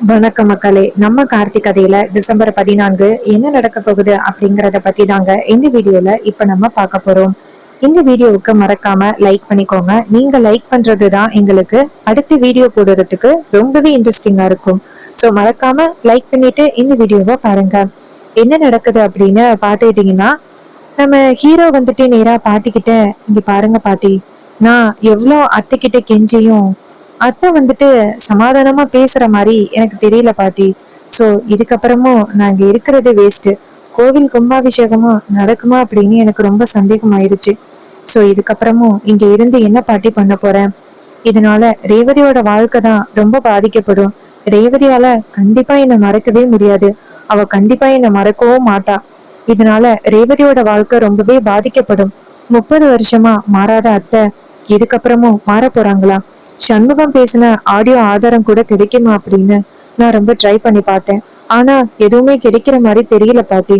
வணக்கம் மக்களே. நம்ம கார்த்திக் கதையில டிசம்பர் 14 என்ன நடக்க போகுது அப்படிங்கறத பத்தி தாங்க இந்த வீடியோல இப்ப நம்ம பார்க்க போறோம். இந்த வீடியோவுக்கு மறக்காம லைக் பண்ணிக்கோங்க. நீங்க லைக் பண்றதுதான் எங்களுக்கு அடுத்த வீடியோ போடுறதுக்கு ரொம்பவே இன்ட்ரெஸ்டிங்கா இருக்கும். சோ மறக்காம லைக் பண்ணிட்டு இந்த வீடியோவை பாருங்க. என்ன நடக்குது அப்படின்னு பாத்துக்கிட்டீங்கன்னா, நம்ம ஹீரோ வந்துட்டு நேரா பாட்டிக்கிட்ட, இங்க பாருங்க பாட்டி, நான் எவ்வளோ அத்தைக்கிட்ட கெஞ்சியும் அத்தை வந்துட்டு சமாதானமா பேசுற மாதிரி எனக்கு தெரியல பாட்டி. சோ இதுக்கப்புறமும் நான் இங்க இருக்கிறது வேஸ்ட். கோவில் கும்பாபிஷேகமும் நடக்குமா அப்படின்னு எனக்கு ரொம்ப சந்தேகம் ஆயிடுச்சு. சோ இதுக்கப்புறமும் இங்க இருந்து என்ன பாட்டி பண்ண போறேன்? இதனால ரேவதியோட வாழ்க்கை தான் ரொம்ப பாதிக்கப்படும். ரேவதியால கண்டிப்பா என்னை மறக்கவே முடியாது. அவ கண்டிப்பா என்னை மறக்கவும் மாட்டா. இதனால ரேவதியோட வாழ்க்கை ரொம்பவே பாதிக்கப்படும். 30 வருஷமா மாறாத அத்தை இதுக்கப்புறமும் மாற போறாங்களா? சண்முகம் பேசின ஆடியோ ஆதாரம் கூட கிடைக்குமா அப்படின்னு நான் ரொம்ப ட்ரை பண்ணி பார்த்தேன். ஆனா எதுவுமே கிடைக்கிற மாதிரி தெரியல பாட்டி.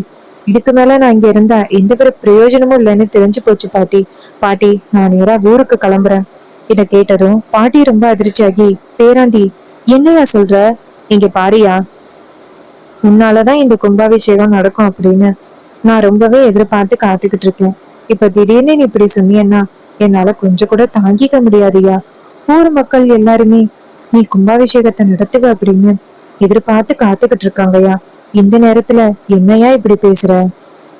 இதுக்கு மேல நான் இங்க இருந்தா எந்த ஒரு பிரயோஜனமும் இல்லைன்னு தெரிஞ்சு போச்சு பாட்டி. பாட்டி, நான் நேரா ஊருக்கு கிளம்புறேன். இத கேட்டதும் பாட்டி ரொம்ப அதிர்ச்சியாகி, பேராண்டி, என்னையா சொல்ற? இங்க பாரியா, உன்னாலதான் இந்த கும்பாபிஷேகம் நடக்கும் அப்படின்னு நான் ரொம்பவே எதிர்பார்த்து காத்துக்கிட்டு இருக்கேன். இப்ப திடீர்னு நீ இப்படி சொன்னீன்னா என்னால கொஞ்சம் கூட தாங்கிக்க முடியாதுயா. ஊர் மக்கள் எல்லாருமே நீ கும்பாபிஷேகத்தை நடத்துவ அப்படின்னு எதிர்பார்த்து காத்துக்கிட்டு இருக்காங்கய்யா. இந்த நேரத்துல என்னையா இப்படி பேசுற?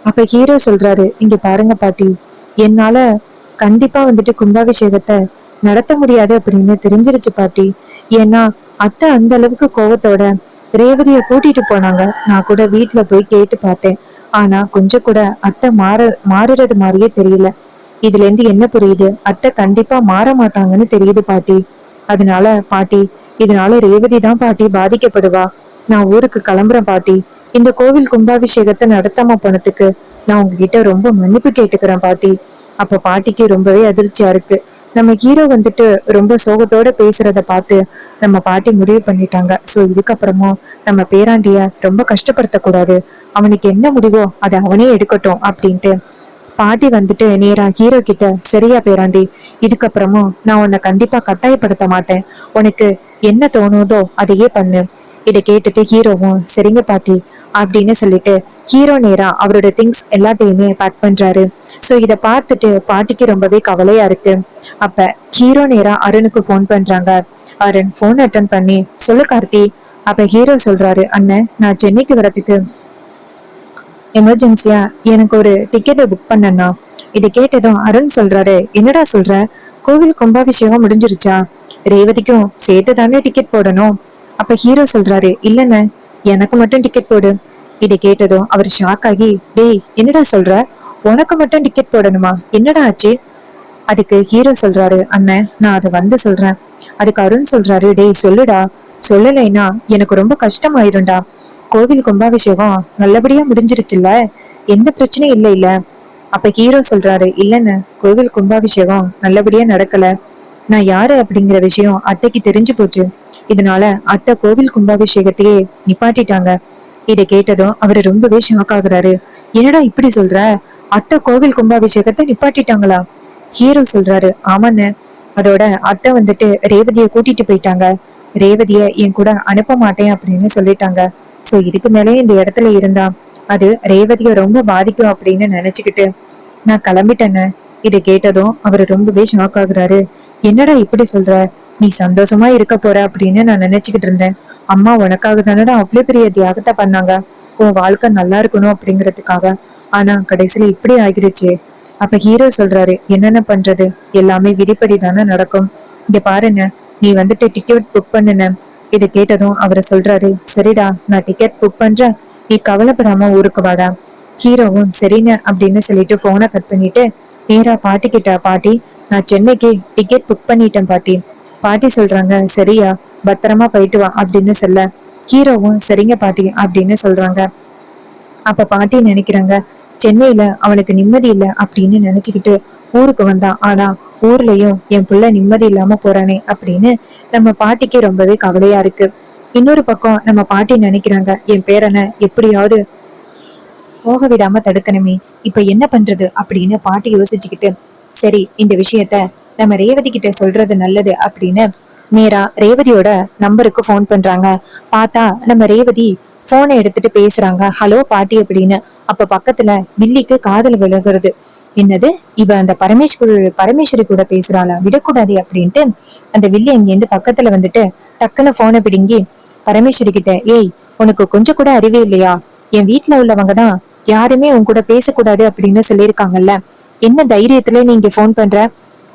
அப்ப ஹீரோ சொல்றாரு, இங்க பாருங்க பாட்டி, என்னால கண்டிப்பா வந்துட்டு கும்பாபிஷேகத்தை நடத்த முடியாது அப்படின்னு தெரிஞ்சிருச்சு பாட்டி. ஏன்னா அத்தை அந்த அளவுக்கு கோவத்தோட ரேவதிய கூட்டிட்டு போனாங்க. நான் கூட வீட்டுல போய் கேட்டு பார்த்தேன். ஆனா கொஞ்சம் கூட அத்தை மாறுறது மாதிரியே தெரியல. இதுல இருந்து என்ன புரியுது? அத்தை கண்டிப்பா மாற மாட்டாங்கன்னு தெரியுது பாட்டி. அதனால பாட்டி, இதனால ரேவதி தான் பாட்டி பாதிக்கப்படுவா. நான் ஊருக்கு கிளம்புறேன் பாட்டி. இந்த கோவில் கும்பாபிஷேகத்தை நடத்தாம போனதுக்கு நான் உங்ககிட்ட ரொம்ப மன்னிப்பு கேட்டுக்கிறேன் பாட்டி. அப்ப பாட்டிக்கு ரொம்பவே அதிர்ச்சியா இருக்கு. நம்ம ஹீரோ வந்துட்டு ரொம்ப சோகத்தோட பேசுறத பார்த்து நம்ம பாட்டி முடிவு பண்ணிட்டாங்க. சோ இதுக்கப்புறமும் நம்ம பேராண்டிய ரொம்ப கஷ்டப்படுத்த கூடாது. அவனுக்கு என்ன முடிவோ அதை அவனே எடுக்கட்டும் அப்படின்ட்டு பாட்டி வந்துட்டு நேரா ஹீரோ கிட்ட, சரியா பேராண்டி, இதுக்கப்புறமும் நான் உன்னை கண்டிப்பா கட்டாயப்படுத்த மாட்டேன். உனக்கு என்ன தோணுதோ அதையே பண்ணு. இதை கேட்டுட்டு ஹீரோவும் சரிங்க பாட்டி அப்படின்னு சொல்லிட்டு ஹீரோ நேரா அவரோட திங்ஸ் எல்லாத்தையுமே பேக் பண்றாரு. சோ இத பார்த்துட்டு பாட்டிக்கு ரொம்பவே கவலையா இருக்கு. அப்ப ஹீரோ நேரா அருணுக்கு போன் பண்றாங்க. அருண் போன் அட்டன் பண்ணி, சொல்லு கார்த்தி. அப்ப ஹீரோ சொல்றாரு, அண்ணன், நான் சென்னைக்கு வரதுக்கு எமர்ஜென்சியா எனக்கு ஒரு டிக்கெட்டை புக் பண்ணனா. இதை கேட்டதும் அருண் சொல்றாரு, என்னடா சொல்ற? கோவில் கும்பாபிஷேகம் முடிஞ்சிருச்சா? ரேவதிக்கும் சேர்த்து தானே டிக்கெட் போடணும்? அப்ப ஹீரோ சொல்றாரு, இல்லன்னு, எனக்கு மட்டும் டிக்கெட் போடு. இதை கேட்டதும் அவர் ஷாக் ஆகி, டேய், என்னடா சொல்ற? உனக்கு மட்டும் டிக்கெட் போடணுமா? என்னடா ஆச்சு? அதுக்கு ஹீரோ சொல்றாரு, அண்ணன், நான் அதை வந்து சொல்றேன். அதுக்கு அருண் சொல்றாரு, டேய் சொல்லுடா, சொல்லலைன்னா எனக்கு ரொம்ப கஷ்டமாயிரும்டா. கோவில் கும்பாபிஷேகம் நல்லபடியா முடிஞ்சிருச்சுல்ல, எந்த பிரச்சனையும் இல்ல இல்ல. அப்ப ஹீரோ சொல்றாரு, இல்லன்னு, கோவில் கும்பாபிஷேகம் நல்லபடியா நடக்கல. நான் யாரு அப்படிங்கிற விஷயம் அத்தைக்கு தெரிஞ்சு போச்சு. இதனால அத்தை கோவில் கும்பாபிஷேகத்தையே நிப்பாட்டிட்டாங்க. இதை கேட்டதும் அவரு ரொம்பவே ஷாக் ஆகுறாரு. என்னடா இப்படி சொல்ற? அத்தை கோவில் கும்பாபிஷேகத்தை நிப்பாட்டிட்டாங்களா? ஹீரோ சொல்றாரு, ஆமாண்ண. அதோட அத்தை வந்துட்டு ரேவதிய கூட்டிட்டு போயிட்டாங்க. ரேவதிய என் கூட அனுப்ப மாட்டேன் அப்படின்னு சொல்லிட்டாங்க. சோ இதுக்கு மேலே இந்த இடத்துல இருந்தா அது ரேவதிய ரொம்ப பாதிக்கும் அப்படின்னு நினைச்சுக்கிட்டு நான் கிளம்பிட்டேன்னு. இதை கேட்டதும் அவரு ரொம்பவே ஷாக் ஆகுறாரு. என்னடா இப்படி சொல்ற? நீ சந்தோஷமா இருக்க போற அப்படின்னு நான் நினைச்சுக்கிட்டு இருந்தேன். அம்மா உனக்காக தானடா அவ்வளவு பெரிய தியாகத்தை பண்ணாங்க, உன் வாழ்க்கை நல்லா இருக்கணும் அப்படிங்கறதுக்காக. ஆனா கடைசியில இப்படி ஆகிருச்சு. அப்ப ஹீரோ சொல்றாரு, என்னென்ன பண்றது, எல்லாமே விதிப்படி தானே நடக்கும். இங்க பாருங்க, நீ வந்துட்டு டிக்கெட் புக் பண்ணுன. இதை கேட்டதும் அவரை சொல்றாரு, சரிடா, நான் டிக்கெட் புக் பண்றேன், நீ கவலைப்படாம ஊருக்கு வாடா. ஹீரோவும் சரின்னு அப்படின்னு சொல்லிட்டு போனை கட் பண்ணிட்டு நேரா பாட்டி கிட்ட, பாட்டி, நான் சென்னைக்கு டிக்கெட் புக் பண்ணிட்டேன் பாட்டி. பாட்டி சொல்றாங்க, சரியா, பத்திரமா போயிட்டு வா அப்படின்னு சொல்ல ஹீரோவும் சரிங்க பாட்டி அப்படின்னு சொல்றாங்க. அப்ப பாட்டி நினைக்கிறாங்க, சென்னையில அவனுக்கு நிம்மதி இல்ல அப்படின்னு நினைச்சுக்கிட்டு ஊருக்கு வந்தான். ஆனா ஊர்லயும் என் புள்ள நிம்மதி இல்லாம போறானே அப்படின்னு நம்ம பாட்டிக்கு ரொம்பவே கவலையா இருக்கு. இன்னொரு பக்கம் நம்ம பாட்டி நினைக்கிறாங்க, என் பேரனை எப்படியாவது போக விடாம தடுக்கணுமே, இப்ப என்ன பண்றது அப்படின்னு பாட்டி யோசிச்சுக்கிட்டு, சரி, இந்த விஷயத்த நம்ம ரேவதி கிட்ட சொல்றது நல்லது அப்படின்னு நேரா ரேவதியோட நம்பருக்கு ஃபோன் பண்றாங்க. பார்த்தா நம்ம ரேவதி போனை எடுத்துட்டு பேசுறாங்க, ஹலோ பாட்டி அப்படின்னு. அப்ப பக்கத்துல வில்லிக்கு காதல் விழுகிறது. என்னது, இவ அந்த பரமேஸ்வரி கூட பேசுறாளா, விடக்கூடாது அப்படின்ட்டு அந்த வில்லி அங்கிருந்து பக்கத்துல வந்துட்டு டக்குன்னு போனை பிடுங்கி பரமேஸ்வரி கிட்ட, ஏய் உனக்கு கொஞ்சம் கூட அறிவே இல்லையா, என் வீட்டுல உள்ளவங்க தான் யாருமே உன் கூட பேசக்கூடாது அப்படின்னு சொல்லியிருக்காங்கல்ல, என்ன தைரியத்துல நீ இங்க போன் பண்ற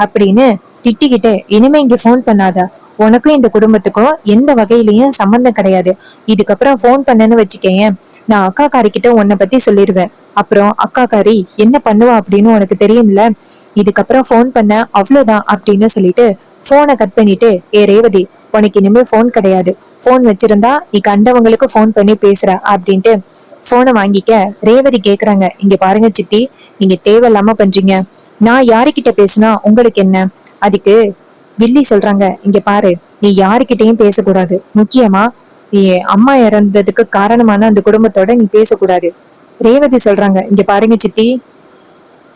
அப்படின்னு திட்டிக்கிட்டு, இனிமே இங்க போன் பண்ணாத, உனக்கும் இந்த குடும்பத்துக்கும் எந்த வகையிலயும் சம்பந்தம் கிடையாது, இதுக்கப்புறம் போன் பண்ணன்னு வச்சுக்கேன், நான் அக்கா காரி கிட்ட உன்னை பத்தி சொல்லிடுவேன், அப்புறம் அக்கா காரி என்ன பண்ணுவா அப்படின்னு உனக்கு தெரியும்ல, இதுக்கப்புறம் போன் பண்ண அவ்வளவுதான் அப்படின்னு சொல்லிட்டு போனை கட் பண்ணிட்டு, ஏ ரேவதி உனக்கு இனிமே போன் கிடையாது, போன் வச்சிருந்தா நீ கண்டவங்களுக்கு போன் பண்ணி பேசுற அப்படின்ட்டு போனை வாங்கிக்க. ரேவதி கேக்குறாங்க, இங்க பாருங்க சித்தி, நீங்க தேவையில்லாம பண்றீங்க, நான் யாருக்கிட்ட பேசுனா உங்களுக்கு என்ன. அதுக்கு வில்லி சொல்றாங்க, இங்க பாரு, நீ யாருக்கிட்டையும் பேசக்கூடாது, முக்கியமா நீ அம்மா இறந்ததுக்கு காரணமான அந்த குடும்பத்தோட நீ பேசக்கூடாது. ரேவதி சொல்றாங்க, இங்க பாருங்க சித்தி,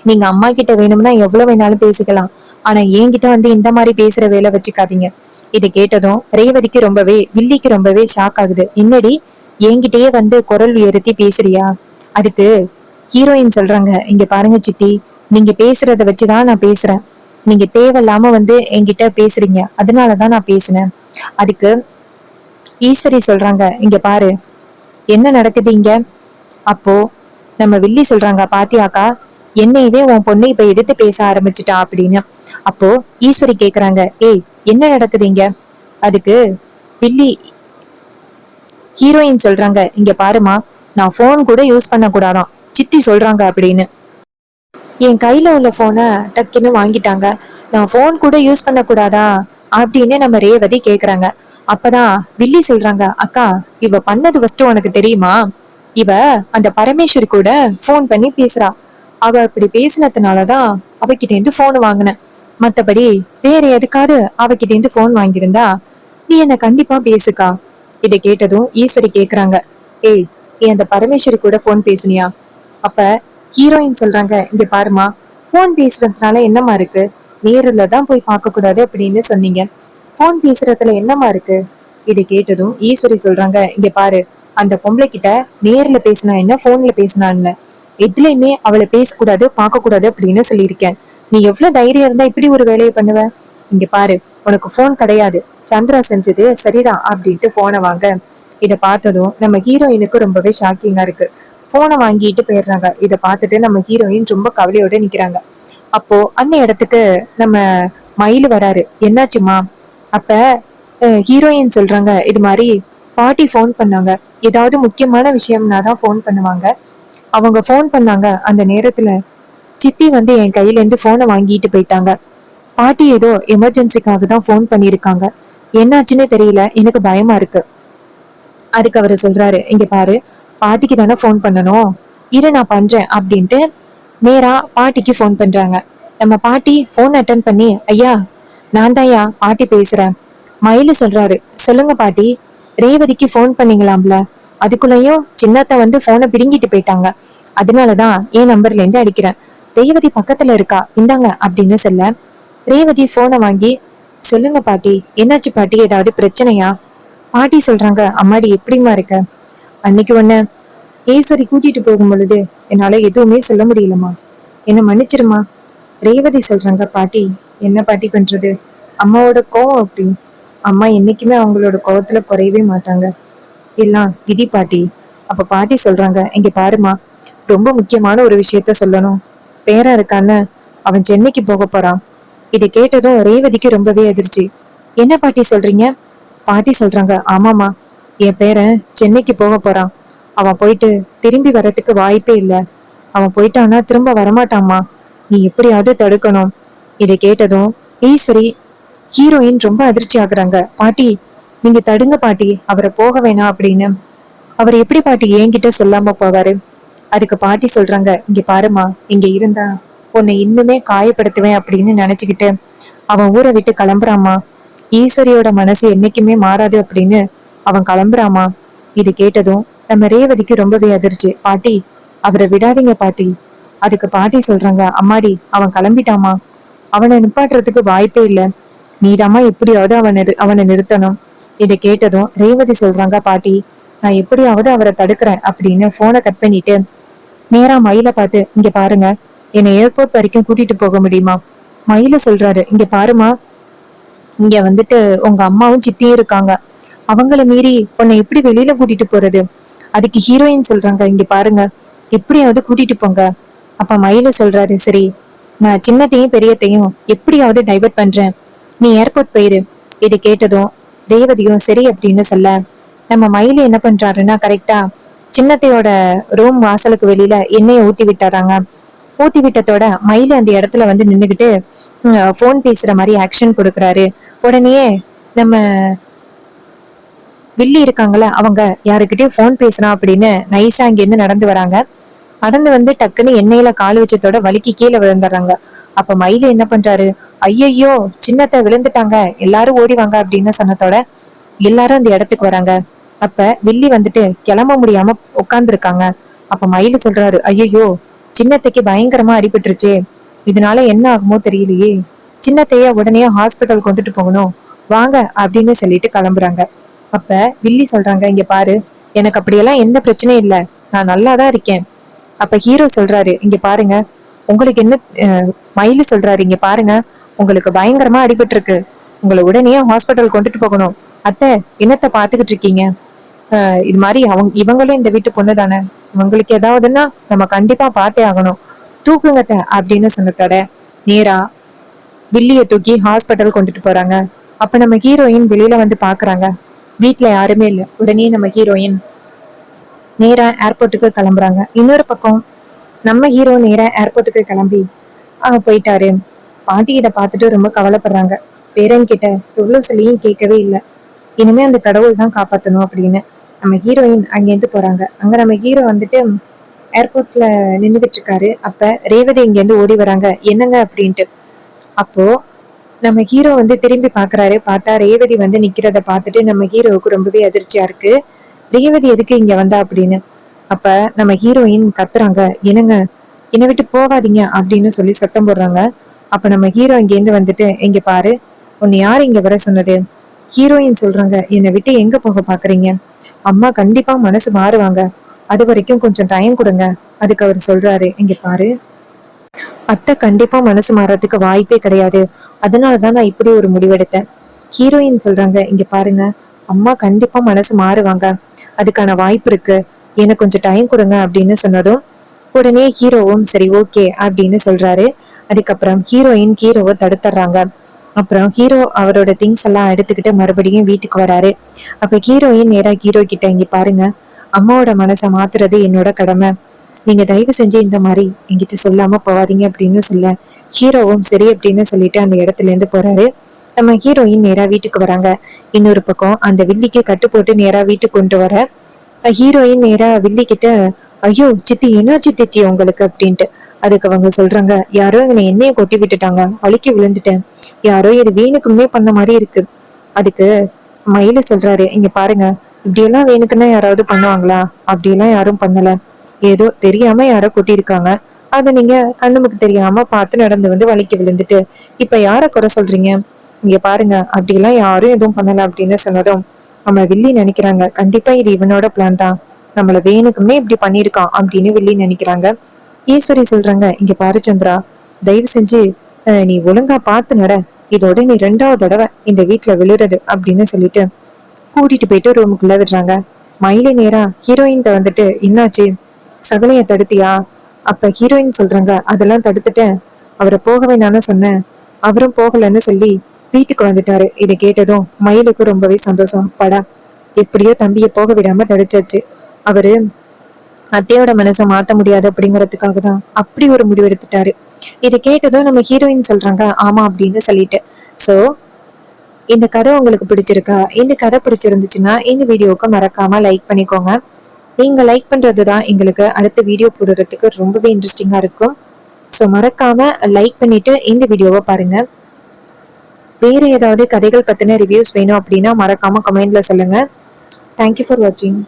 நீங்க அம்மா கிட்ட வேணும்னா எவ்வளவு வேணாலும் பேசிக்கலாம், ஆனா என்கிட்ட வந்து இந்த மாதிரி பேசுற வேலை வச்சுக்காதீங்க. இதை கேட்டதும் ரேவதிக்கு வில்லிக்கு ரொம்பவே ஷாக் ஆகுது. என்னடி என்கிட்டயே வந்து குரல் உயர்த்தி பேசுறியா. அதுக்கு ஹீரோயின் சொல்றாங்க, இங்க பாருங்க சித்தி, நீங்க பேசுறத வச்சுதான் நான் பேசுறேன், நீங்க தேவையில்லாம வந்து என்கிட்ட பேசுறீங்க, அதனாலதான் நான் பேசினேன். அதுக்கு ஈஸ்வரி சொல்றாங்க, இங்க பாரு என்ன நடக்குது இங்க. அப்போ நம்ம வில்லி சொல்றாங்க, பாத்தியாக்கா, என்னையவே உன் பொண்ணு இப்ப எதிர்த்து பேச ஆரம்பிச்சுட்டா அப்படின்னு. அப்போ ஈஸ்வரி கேக்குறாங்க, ஏய் என்ன நடக்குது இங்க. அதுக்கு வில்லி ஹீரோயின் சொல்றாங்க, இங்க பாருமா, நான் போன் கூட யூஸ் பண்ண கூடாதாம் சித்தி சொல்றாங்க அப்படின்னு. என் கையில உள்ள போனை டக்குன்னு வாங்கிட்டாங்க, நான் போன் கூட யூஸ் பண்ண கூடாதா அப்படின்னு நம்ம ரேவதி கேக்குறாங்க. அப்பதான் வில்லி சொல்றாங்க, அக்கா இவ பண்ணது ஃபர்ஸ்ட் உனக்கு தெரியுமா, இவ அந்த பரமேஸ்வரி கூட போன் பண்ணி பேசுறா, அவ அப்படி பேசினதுனாலதான் அவகிட்ட இருந்து போன் வாங்கினேன், மத்தபடி வேற எதுக்காவது அவகிட்ட இருந்து போன் வாங்கியிருந்தா நீ என்ன கண்டிப்பா பேசுக்கா. இதை கேட்டதும் ஈஸ்வரி கேக்குறாங்க, ஏய் நீ அந்த பரமேஸ்வரி கூட போன் பேசுனியா. அப்ப ஹீரோயின் சொல்றாங்க, இங்க பாருமா, போன் பேசுறதுனால என்னமா இருக்கு, நேரில் தான் போய் பார்க்க கூடாது அப்படின்னு சொன்னீங்க, போன் பேசுறதுல என்னமா இருக்கு. இதை கேட்டதும் ஈஸ்வரி சொல்றாங்க, இங்க பாரு, அந்த பொம்பளை கிட்ட நேர்ல பேசினா என்ன போன்ல பேசினான்னு எதுலயுமே அவளை பேசக்கூடாது பார்க்க கூடாது அப்படின்னு சொல்லியிருக்கேன், நீ எவ்வளவு தைரியம் இருந்தா இப்படி ஒரு வேலையை பண்ணுவ. இங்க பாரு, உனக்கு போன் கிடையாது, சந்திரா செஞ்சது சரிதான் அப்படின்ட்டு போனை வாங்க. இதை பார்த்ததும் நம்ம ஹீரோயினுக்கு ரொம்பவே ஷாக்கிங்கா இருக்கு. போனை வாங்கிட்டு போயிடுறாங்க. இதை பார்த்துட்டு நம்ம ஹீரோயின் ரொம்ப கவலையோட நிக்கிறாங்க. அப்போ அந்த இடத்துக்கு நம்ம மயில் வராரு, என்னாச்சுமா. அப்ப ஹீரோயின் சொல்றாங்க, இது மாதிரி பாட்டி போன் பண்ணாங்க, ஏதாவது முக்கியமான விஷயம்னா தான் போன் பண்ணுவாங்க, அவங்க போன் பண்ணாங்க, அந்த நேரத்துல சித்தி வந்து என் கையில இருந்து போனை வாங்கிட்டு போயிட்டாங்க, பாட்டி ஏதோ எமர்ஜென்சிக்காக தான் போன் பண்ணிருக்காங்க, என்னாச்சுன்னு தெரியல, எனக்கு பயமா இருக்கு. அதுக்கு அவரு சொல்றாரு, இங்க பாரு, பாட்டிக்கு தானே போன் பண்ணணும், இரு நான் பண்றேன் அப்படின்ட்டு நேரா பாட்டிக்கு போன் பண்றாங்க. நம்ம பாட்டி போன் அட்டன் பண்ணி, ஐயா நான் தான்யா பாட்டி பேசுறேன். மயிலு சொல்றாரு, சொல்லுங்க பாட்டி, ரேவதிக்கு போன் பண்ணீங்களாம்ல, அதுக்குள்ளயும் சின்னத்த வந்து போனை பிடுங்கிட்டு போயிட்டாங்க, அதனாலதான் என் நம்பர்ல இருந்து அடிக்கிறேன், ரேவதி பக்கத்துல இருக்கா இந்தாங்க அப்படின்னு சொல்ல, ரேவதி போனை வாங்கி, சொல்லுங்க பாட்டி, என்னாச்சு பாட்டி, ஏதாவது பிரச்சனையா. பாட்டி சொல்றாங்க, அம்மாடி எப்படிமா இருக்க, அன்னைக்கு ஒண்ணு ஈஸ்வரி கூட்டிட்டு போகும் பொழுது என்னால எதுவுமே சொல்ல முடியலமா, என்ன மன்னிச்சிருமா. ரேவதி சொல்றாங்க, பாட்டி என்ன பாட்டி பண்றது, அம்மாவோட கோவம் அப்படி, அம்மா என்னைக்குமே அவங்களோட கோவத்துல குறையவே மாட்டாங்க, எல்லாம் விதி பாட்டி. அப்ப பாட்டி சொல்றாங்க, இங்க பாருமா, ரொம்ப முக்கியமான ஒரு விஷயத்த சொல்லணும், பேரன் இருக்கான்னு, அவன் சென்னைக்கு போக போறான். இதை கேட்டதும் ரேவதிக்கு ரொம்பவே அதிர்ச்சி. என்ன பாட்டி சொல்றீங்க. பாட்டி சொல்றாங்க, ஆமாமா, என் பேரன் சென்னைக்கு போக போறான், அவன் போயிட்டு திரும்பி வர்றதுக்கு வாய்ப்பே இல்ல, அவன் போயிட்டான்னா திரும்ப வரமாட்டாமா, நீ எப்படியாவது தடுக்கணும். இதை கேட்டதும் ஈஸ்வரி ஹீரோயின் ரொம்ப அதிர்ச்சி ஆகுறாங்க, பாட்டி நீங்க தடுங்க பாட்டி, அவரை போக வேணாம் அப்படின்னு. அவர் எப்படி பாட்டி என்கிட்ட சொல்லாம போவாரு. அதுக்கு பாட்டி சொல்றாங்க, இங்க பாருமா, இங்க இருந்தா உன்னை இன்னுமே காயப்படுத்துவேன் அப்படின்னு நினைச்சுக்கிட்டு அவன் ஊரை விட்டு கிளம்புறாமா, ஈஸ்வரியோட மனசு என்னைக்குமே மாறாது அப்படின்னு அவன் கிளம்புறாமா. இது கேட்டதும் நம்ம ரேவதிக்கு ரொம்பவே அதிர்ச்சி, பாட்டி அவரை விடாதீங்க பாட்டி. அதுக்கு பாட்டி சொல்றாங்க, அம்மாடி அவன் கிளம்பிட்டாமா, அவனை நிப்பாட்டுறதுக்கு வாய்ப்பே இல்ல, நீதாம்மா எப்படியாவது அவனை நிறுத்தணும். இதை கேட்டதும் ரேவதி சொல்றாங்க, பாட்டி நான் எப்படியாவது அவரை தடுக்கிறேன் அப்படின்னு போனை கட் பண்ணிட்டு நேரா மயில பார்த்து, இங்க பாருங்க, என்னை ஏர்போர்ட் வரைக்கும் கூட்டிட்டு போக முடியுமா? மயில சொல்றாரு, இங்க பாருமா, இங்க வந்துட்டு உங்க அம்மாவும் சித்தியும் இருக்காங்க, அவங்கள மீறி உன்னை எப்படி வெளியில கூட்டிட்டு போறது? அதுக்கு ஹீரோயின் சொல்றாங்க, இங்க பாருங்க, எப்படியாவது கூட்டிட்டு போங்க. அப்ப மயில சொல்றாரு, சரி நான் சின்னத்தையும் பெரியத்தையும் எப்படியாவது டைவர்ட் பண்றேன், நீ ஏர்போர்ட் போயிரு. இது கேட்டதும் ரேவதியும் சரி அப்படின்னு சொல்ல, நம்ம மயில என்ன பண்றாருன்னா கரெக்டா சின்னத்தையோட ரூம் வாசலுக்கு வெளியில எண்ணெயை ஊத்தி விட்டாராங்க. ஊத்தி விட்டதோட மயில அந்த இடத்துல வந்து நின்னுகிட்டு போன் பேசுற மாதிரி ஆக்ஷன் கொடுக்கறாரு. உடனே நம்ம வில்லி இருக்காங்களா, அவங்க யாருக்கிட்டயும் போன் பேசுறான் அப்படின்னு நைஸா அங்க இருந்து நடந்து வராங்க. நடந்து வந்து டக்குன்னு எண்ணெயில கால் வச்சதோட வலிக்கு கீழே விழுந்துடுறாங்க. அப்ப மயில என்ன பண்றாரு, ஐயையோ சின்னத்தை விழுந்துட்டாங்க, எல்லாரும் ஓடிவாங்க அப்படின்னு சொன்னதோட எல்லாரும் அந்த இடத்துக்கு வராங்க. அப்ப வில்லி வந்துட்டு கிளம்ப முடியாம உட்கார்ந்து இருக்காங்க. அப்ப மயில சொல்றாரு, ஐயையோ சின்னத்தைக்கு பயங்கரமா அடிபட்டுருச்சு, இதனால என்ன ஆகுமோ தெரியலையே, சின்னத்தைய உடனே ஹாஸ்பிட்டல் கொண்டுட்டு போகணும், வாங்க அப்படின்னு சொல்லிட்டு கிளம்புறாங்க. அப்ப வில்லி சொல்றாங்க, இங்க பாரு, எனக்கு அப்படியெல்லாம் எந்த பிரச்சனையும் இல்ல, நான் நல்லாதான் இருக்கேன். அப்ப ஹீரோ சொல்றாரு, இங்க பாருங்க உங்களுக்கு என்ன, மயிலு சொல்றாரு, இங்க பாருங்க உங்களுக்கு பயங்கரமா அடிபட்டு இருக்கு, உங்களை உடனே ஹாஸ்பிட்டல் கொண்டுட்டு போகணும். அத்தை என்னத்த பாத்துக்கிட்டு இருக்கீங்க, இது மாதிரி இவங்களும் இந்த வீட்டு பொண்ணு தானே, இவங்களுக்கு ஏதாவதுன்னா நம்ம கண்டிப்பா பார்த்தே ஆகணும், தூக்குங்கத்த அப்படின்னு சொன்னதோட நேரா வில்லிய தூக்கி ஹாஸ்பிட்டல் கொண்டுட்டு போறாங்க. அப்ப நம்ம ஹீரோயின் வெளியில வந்து பாக்குறாங்க, வீட்டுல யாருமே இல்ல. உடனே நம்ம ஹீரோயின் நேரா ஏர்போர்ட்டுக்கு கிளம்புறாங்க. இன்னொரு பக்கம் நம்ம ஹீரோ நேரா ஏர்போர்ட்டுக்கு கிளம்பி போயிட்டாரு. பாட்டி இதை பார்த்துட்டு ரொம்ப கவலைப்படுறாங்க. பேரன் கிட்ட எவ்வளவு சொல்லியும் கேட்கவே இல்லை, இனிமே அந்த கடவுள் தான் காப்பாத்தணும் அப்படின்னு நம்ம ஹீரோயின் அங்கேருந்து போறாங்க. அங்க நம்ம ஹீரோ வந்துட்டு ஏர்போர்ட்ல நின்றுகிட்டு இருக்காரு. அப்ப ரேவதி இங்க இருந்து ஓடி வராங்க, என்னங்க அப்படின்ட்டு. அப்போ நம்ம ஹீரோ வந்து திரும்பி பாக்குறாரு. பார்த்தா ரேவதி வந்து நிக்கிறத பார்த்துட்டு நம்ம ஹீரோவுக்கு ரொம்பவே அதிர்ச்சியா இருக்கு. ரேவதி எதுக்கு இங்க வந்தா அப்படின்னு. அப்ப நம்ம ஹீரோயின் கத்துறாங்க, என்னங்க என்னை விட்டு போகாதீங்க அப்படின்னு சொல்லி சத்தம் போடுறாங்க. அப்ப நம்ம ஹீரோ இங்க இருந்து வந்துட்டு, இங்க பாரு, உன்னை யாரு இங்க வர சொன்னது? ஹீரோயின் சொல்றாங்க, என்னை விட்டு எங்க போக பாக்குறீங்க, அம்மா கண்டிப்பா மனசு மாறுவாங்க, அது வரைக்கும் கொஞ்சம் டைம் கொடுங்க. அதுக்கு அவர் சொல்றாரு, இங்க பாரு, அத்தை கண்டிப்பா மனசு மாறதுக்கு வாய்ப்பே கிடையாது, அதனாலதான் நான் இப்படி ஒரு முடிவெடுத்தேன். ஹீரோயின் சொல்றாங்க, இங்க பாருங்க, அம்மா கண்டிப்பா மனசு மாறுவாங்க, அதுக்கான வாய்ப்பு இருக்கு, எனக்கு கொஞ்சம் டைம் கொடுங்க அப்படின்னு சொன்னதும் உடனே ஹீரோவும் சரி ஓகே அப்படின்னு சொல்றாரு. அதுக்கப்புறம் ஹீரோயின் ஹீரோவை தடுத்துறாங்க. அப்புறம் ஹீரோ அவரோட திங்ஸ் எல்லாம் எடுத்துக்கிட்டு மறுபடியும் வீட்டுக்கு வராரு. அப்ப ஹீரோயின் நேரா ஹீரோ கிட்ட, இங்க பாருங்க, அம்மாவோட மனசை மாத்துறது என்னோட கடமை, நீங்க தயவு செஞ்சு இந்த மாதிரி என்கிட்ட சொல்லாம போவாதீங்க அப்படின்னு சொல்ல ஹீரோவும் சரி அப்படின்னு சொல்லிட்டு அந்த இடத்துல இருந்து போறாரு. நம்ம ஹீரோயின் நேரா வீட்டுக்கு வராங்க. இன்னொரு பக்கம் அந்த வில்லிக்கு கட்டு போட்டு நேரா வீட்டுக்கு கொண்டு வர ஹீரோயின் நேரா வில்லி கிட்ட, ஐயோ சித்தி என்னாச்சு சித்தி உங்களுக்கு அப்படின்ட்டு. அதுக்கு அவங்க சொல்றாங்க, யாரோ என்னை எண்ணெயை கொட்டி விட்டுட்டாங்க, வலிக்கு விழுந்துட்டேன், யாரோ இது வேணுக்குமே பண்ண மாதிரி இருக்கு. அதுக்கு மயில சொல்றாரு, இங்க பாருங்க, இப்படியெல்லாம் வேணுக்குன்னா யாராவது பண்ணுவாங்களா, அப்படியெல்லாம் யாரும் பண்ணல, ஏதோ தெரியாம யாரோ கொட்டியிருக்காங்க, அதை நீங்க கண்ணுமுக்கு தெரியாம பார்த்து நடந்து வந்து வலிக்கு விழுந்துட்டு இப்ப யார குறை சொல்றீங்க, இங்க பாருங்க அப்படியெல்லாம் யாரும் எதுவும் பண்ணல அப்படின்னு சொன்னதும் நம்ம வில்லி நினைக்கிறாங்க, கண்டிப்பா இது இவனோட பிளான் தான், நம்மள வேணுக்குமே இப்படி பண்ணிருக்கான் அப்படின்னு வில்லி நினைக்கிறாங்க. ஈஸ்வரி சொல்றாங்க, இங்க பாரு சந்திரா, தயவு செஞ்சு நீ ஒழுங்கா பார்த்து நட, இதோட நீ 2வது தடவை இந்த வீட்டுல விழுறது அப்படின்னு சொல்லிட்டு கூட்டிட்டு போயிட்டு ரூமுக்குள்ள விடுறாங்க. மயிலை நேரா ஹீரோயின் வந்துட்டு, என்னாச்சு, சகலைய தடுத்தியா? அப்ப ஹீரோயின் சொல்றாங்க, அதெல்லாம் தடுத்துட்டேன், அவரை போகவே நானே சொன்னேன், அவரும் போகலன்னு சொல்லி வீட்டுக்கு வந்துட்டாரு. இதை கேட்டதும் மயிலுக்கு ரொம்பவே சந்தோஷம், படா எப்படியோ தம்பிய போக விடாம தடுச்சாச்சு, அவரு அத்தையோட மனசை மாத்த முடியாது அப்படிங்கறதுக்காக தான் அப்படி ஒரு முடிவு எடுத்துட்டாரு. இதை கேட்டதும் நம்ம ஹீரோயின் சொல்றாங்க, ஆமா அப்படின்னு சொல்லிட்டு. சோ இந்த கதை உங்களுக்கு பிடிச்சிருக்கா? இந்த கதை பிடிச்சிருந்துச்சுன்னா இந்த வீடியோவுக்கு மறக்காம லைக் பண்ணிக்கோங்க. நீங்க லைக் பண்றதுதான் எங்களுக்கு அடுத்த வீடியோ போடுறதுக்கு ரொம்பவே இன்ட்ரெஸ்டிங்கா இருக்கும். ஸோ மறக்காம லைக் பண்ணிட்டு இந்த வீடியோவை பாருங்க. வேற ஏதாவது கதைகள் பத்தின ரிவ்யூஸ் வேணும் அப்படின்னா மறக்காம கமெண்ட்ல சொல்லுங்க. தேங்க்யூ ஃபார் வாட்சிங்.